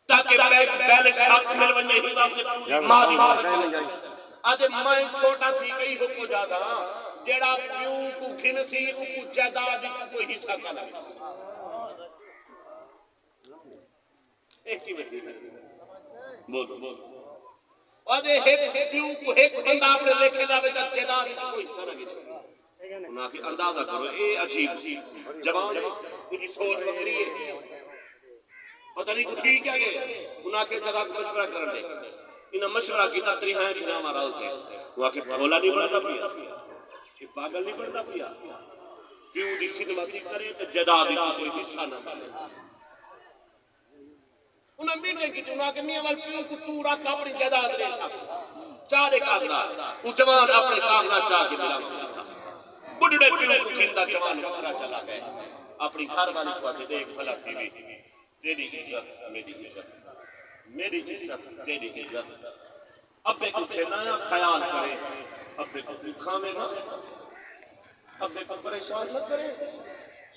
Speaker 1: تاکہ بینک بیلنس ساتھ مل ونجے ہی ماں کی ماں دی آدھے میں چھوٹا تھی کئی ہو کو جادا جیڑا پیو کو کھن سی او کو جائیداد وچ کوئی حصہ کا نہ ایک ہی منٹ بولو اور ایک پیو کو ایک بندہ اپنے لکھے دا وچ جائیداد وچ کوئی حصہ نہ گھن انہاں کی اندازہ کرو اے عجیب جوان کچھ سوچ وکری ہے پتہ نہیں کچھ ٹھیک ہے کہ انہاں کے جگہ مشورہ کرن دے انہاں مشورہ کیتا تریہاں کی نام آ رہا وہ آ کے بھولا نہیں بنتا پیا کہ پاگل نہیں بنتا پیا پیو دی خدمت کرے تو جائیداد وچ کوئی حصہ نہ ملے انہاں ملنے کی انہاں کے میاں وال پیو کو تو رکھ اپنی جائیداد دے ساتھ چاہ دے کاغذات وہ جوان اپنے کاغذات چاہ کے ملا بڑھڑے پیو کو کھیندا جوان پورا چلا گئے اپنی گھر والی کو سے دیکھ بھلا تھی بھی تیری عزت میری عزت میری عزت تیری عزت ابے کو نیا خیال کرے ابے کو کھاوے گا ابے کو پریشان نہ کرے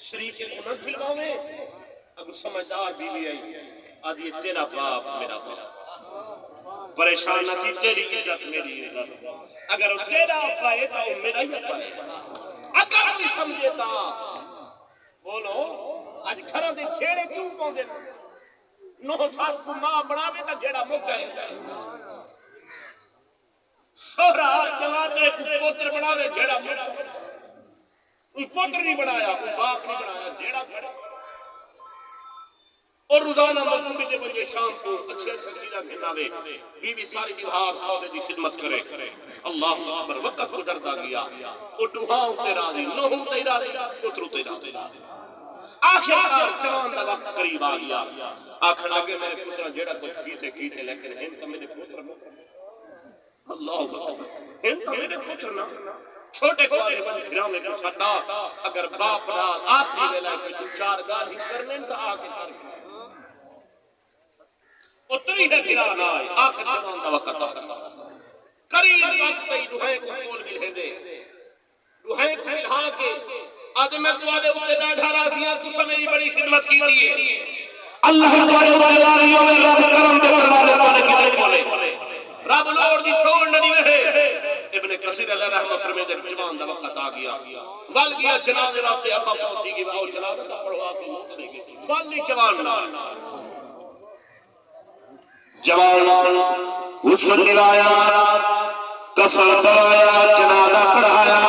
Speaker 1: شریف کے نہ کھلواوے اگر سمجھدار بیوی آئی آدھی تیرا باپ میرا باپ پریشان نہ کی تیری عزت میری عزت اگر تیرا ابا ہے تو میرا ہی ابا ہے اگر کوئی سمجھے تا بولو آج گھر دے چھیڑے کیوں پاؤندے نو ساس کو ماں بناوے تا جیڑا موقع ہے سورا جوان دے کو پوتر بناوے جیڑا موقع کوئی پوتر نہیں بنایا کوئی باپ نہیں بنایا جیڑا بڑا اور روزانہ مزدوری دے بجے شام کو اچھے اچھے چیزاں کھلاوے بیوی ساری دیوار سودے دی خدمت کرے اللہ اکبر وقت گزرتا گیا وہ ڈوہاں تے راضی نوح تے راضی پتر تے راضی آخر کار جوان دا وقت قریب آ گیا آخر لگے میرے پتر جیڑا کچھ کیتے لیکن ہن تو میرے پتر اللہ اکبر ہن تو میرے پتر نہ چھوٹے کو پھراں میں کو سٹا اگر باپ نال آخری ویلا کوئی دو چار گال ہی کرنے تو آ کے کر اتری ہے پھرا نہ آخر جوان دا وقت آ قریب وقت پہ دوہے کو کول ملے دے دوہے کو ملا کے آدھے میں تمہارے اوپر ڈاڈھا راضیاں تو میری بڑی خدمت کی تھی اللہ تمہارے اوپر لاریوں میں رب کرم دے دروازے پانے کی نہیں بولے رب لوڑ دی چھوڑ نہیں رہے ابن کثیر علیہ رحمہ فرمے دے جوان دا وقت آ گیا ول گیا جنازے راستے ابا پہنچی گئی او جنازہ دا پڑھوا کے موت دے گی والی جوان غسل دلایا کفن کرایا جنازہ پڑھایا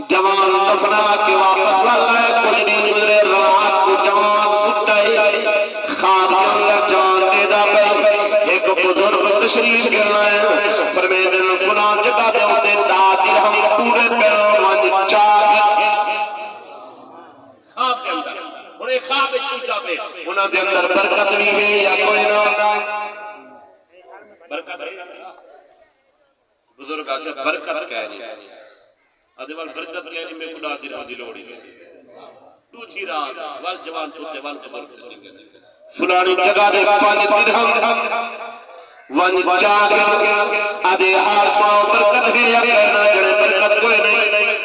Speaker 1: جوان دفنا کے واپس لائے کچھ دن گزرے رات کو جوان سٹائی خواب کے اندر جوان دیدا پہ ایک بزرگ تشریف گرائے فرمے دن فلاں جگہ دے ہوتے دادی ہم پورے پیروں من چاہ خواب کے اندر انہیں خواب ایک پوچھتا پہ انہاں دے اندر برکت نہیں ہے یا کوئی نہ برکت ہے بزرگ آجا برکت کہہ نہیں آدھے وال برکت کہہ نہیں میں خدا دی روزی لوڑی تو جھی رات وال جوان سوتے وال قبر فلانی جگہ دے پانی درہم ون چاہ آدھے ہار سو برکت ہے یا کہنا جڑے برکت کوئی نہیں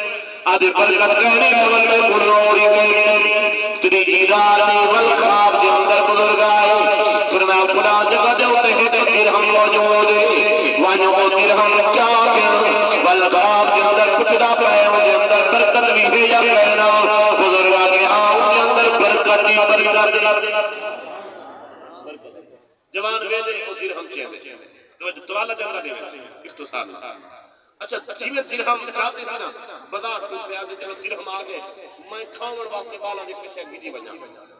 Speaker 1: آدھے برکت کہنے مول میں بلوڑی کہنے تری جیدار نے والخواب دے اندر بزرگ آئے فرمایا فلان جگہ دے ہوتے ہیں تو درہم موجود ہے وانیوں کو درہم چاہتے والخواب دے اندر کچھ نہ پائے ان دے اندر برکت بھی ہے یا کہنا بزرگ آگے ان دے اندر برکت بھی برکت جوان ویلے کو درہم چاہتے دوالہ جنگا دے اختصار اچھا جیویں درہم چاہتے ہیں نا بازار کو پیازے چلو درہم آگے میں کھاون واسطے بالا دی پیچھے کی دی بنا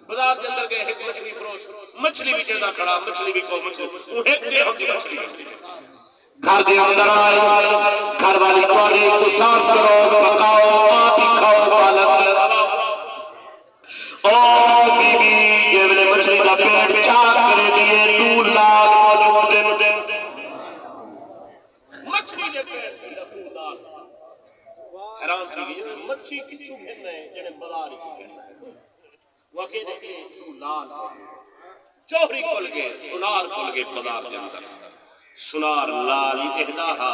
Speaker 1: بازار کے اندر گئے ایک مچھلی فروش مچھلی بھی چندا کھڑا مچھلی بھی کو مچھلی وہ ایک درہم دی مچھلی گھر دے اندر آئے گھر والی کو آگے کو صاف کرو پکاؤ آپ ہی کھاؤ پالک او بی بی یہ میں نے مچھلی کا پیٹ چاک کرے دیئے دور لال موجود مچھلی دے پیٹ دور لال حیران تھی گئی مچھی کتو گھننا ہے جنہیں بلاری کو گھننا ہے وقت دے کے دور لال چوہری کھل گئے سنار کھل گئے بازار کے اندر سنار لالی اہداہا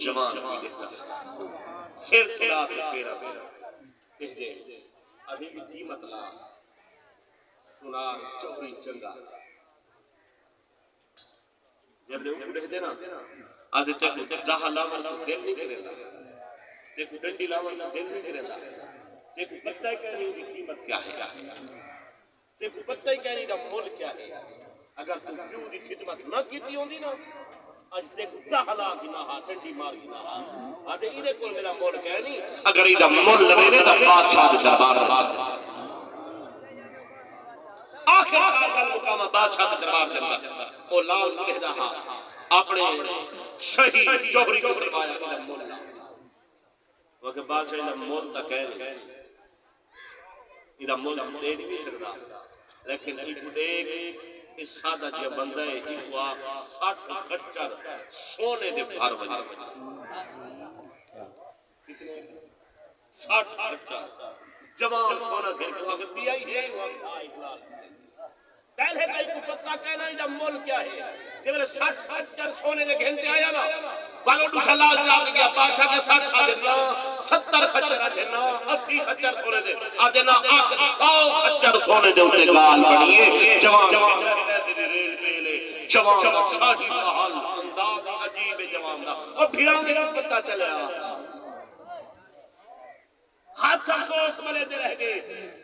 Speaker 1: جوان کی دیتا سر سنار پیرا پیرا اہدے ابھی بھی قیمت لا سنار چوہری چنگا جب لے اوپر اہدے نا آدھے تے کو دہ لاون تو دل نہیں کرے تے کو ڈنڈی لاون تو دل نہیں کرے تے کو پتہ ہی کہنی دی قیمت کیا ہے تے کو پتہ ہی کہنی دا مول کیا ہے اگر تو پیو دی خدمت نہ کیتی ہوندی نا اج تے کو دہ لا گناہ ڈنڈی مار گناہ آدھے ایدے کول میرا مول کہنی اگر ایدہ مول لوے نے تو بادشاہ دے دربار رہا آخر کار مقام بادشاہ کے دربار دے اندر او لال چلے دا اپنے شہید جوہری کو فرمایا کہ مول لا وہ کہ بادشاہ نے مول تا کہنے یہ مول دے نہیں سکتا لیکن ایک دیکھ اس سادہ جیا بندہ ہے ایک واقع 60 خچر سونے دے بھار وجہ 60 خچر جوان سونا گھر کے وقت دیا ہی ہے وقت اقلال پہلے کئی کو پتہ کہنا یہ مول کیا ہے کہ میرے 60 خچر سونے دے گھنٹے آیا نا بالو ڈوچھا لال چاپ گیا پاچھا کے 60 کھا دینا 70 خچر آ دینا 80 خچر سونے دے آ دینا آخر 100 خچر سونے دے انہیں گال بڑھئے جوان جوان شاہی محل انداز عجیب جوان دا اور پھر میرا پتہ چلیا ہاتھ افسوس ملے دے رہ گئے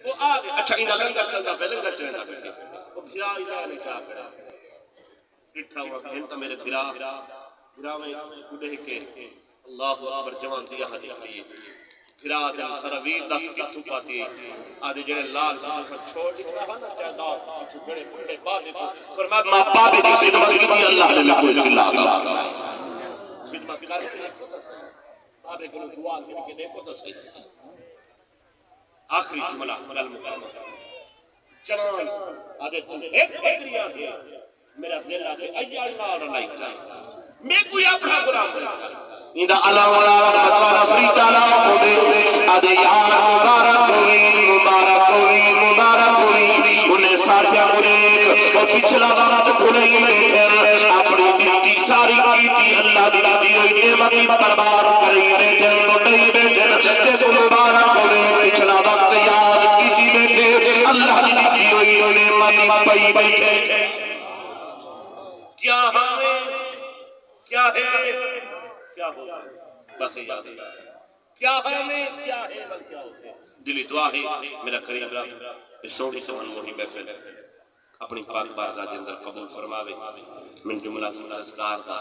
Speaker 1: وہ آگے اچھا انہا لنگر چلتا پہ لنگر چلتا پہ وہ پھر آئیدہ نے کیا کرا اٹھا ہوا گھنٹا میرے پھرا میں کھڑے کے اللہ اکبر جوان دیا حدی آئیے پھرا دن سرویر دس کتھو پاتی آدھے جڑے لال سب چھوڑ جکھا ہے نا چاہدہ جڑے بڑھے بادے کو فرمایا ماں بابے دی خدمت کی بھی اللہ نے لکھو اس اللہ کا خدمت کرتے دیکھو تو صحیح بابے کو دعا کے دیکھو تو صحیح آخری جملہ ملال مقام جوان آدھے تم ایک بکری آدھے میرا دل آدھے ایار نار لائی کرائے میں کوئی اپنا غلام نہیں اندہ اللہ ورحمت والا فریت اللہ ہوئے آدھے یار مبارک ہوئی انہیں ساتھیا مریک اور پچھلا وقت بھولئی بیٹھر اپنی بیٹی ساری کیتی اللہ دی ہوئی نعمتی پربار کرئی بیٹھر لٹئی بیٹھر تے کو مبارک ہوئے پچھلا وقت یاد کیتی بیٹھر اللہ دی ہوئی نعمتی پئی بیٹھر کیا ہمیں کیا ہے کیا ہو بس یاد ہے کیا ہے میں کیا ہے بس کیا ہوتے دلی دعا ہے میرا قریب رہا اس سوڑی سے منموہی محفل اپنی پاک بارگاہ کے اندر قبول فرماوے من جملہ سے تذکار دا